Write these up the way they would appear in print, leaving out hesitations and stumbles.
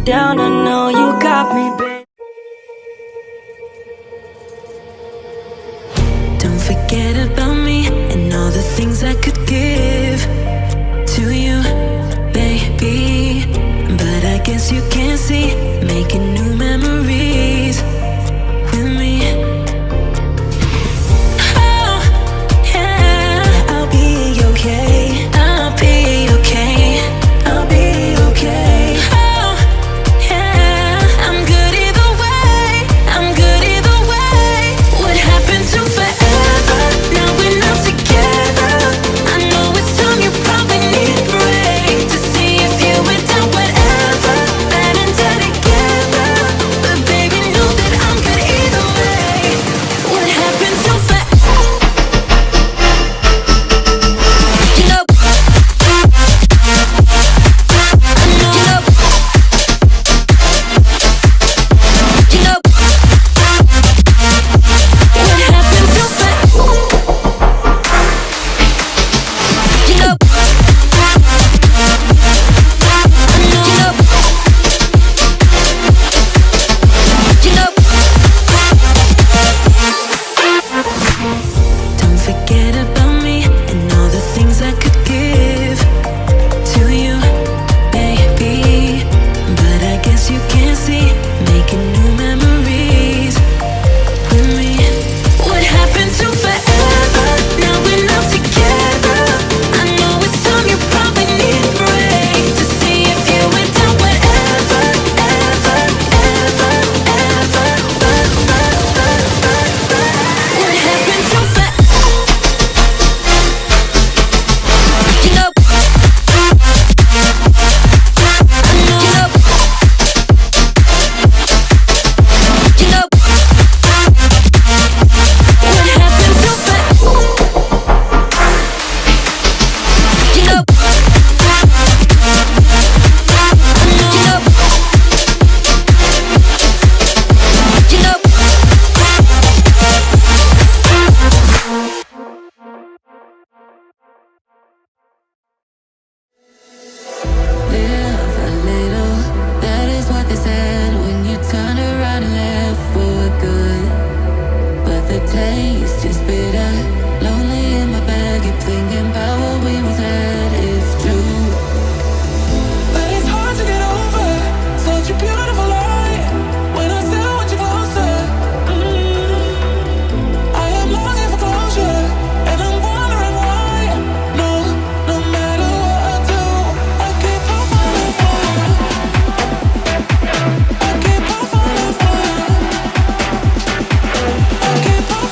down, I know you got me, babe. Don't forget about me and all the things I could give to you, baby. But I guess you can't see, making new memories with me. Oh, yeah, I'll be okay. I'll be okay. I'll be okay. Oh, yeah, I'm good either way. I'm good either way. What happened to forever? Now we're not together. I know it's time, you probably need a break to see if you went down whatever. Bad and dead together. But baby, know that I'm good either way. What happened to forever? You know, you know, what happened to forever? You know, you know, don't forget about me and all the things I could give to you, baby. But I guess you can't see, making new memories with me. What happened to forever? Now we're not together. I know it's time, you probably need a break to see if you went down whatever, ever, ever, ever. What happened to forever? You know, you know, you know, what happened to forever? You know, you know, you know. Live a little, that is what they said when you turned around and left for good. But the taste is bitter, lonely in my bed, keep thinking about what we once had. It's true, but it's hard to get over such a beautiful lie. When I still want you closer, I am longing for closure, and I'm wondering why. No, no matter what I do, I keep on falling for you. I keep on falling for you. I keep on.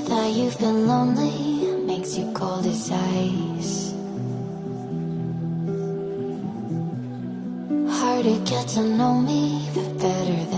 that you've been lonely, makes you cold as ice. Hard to get to know me, but better than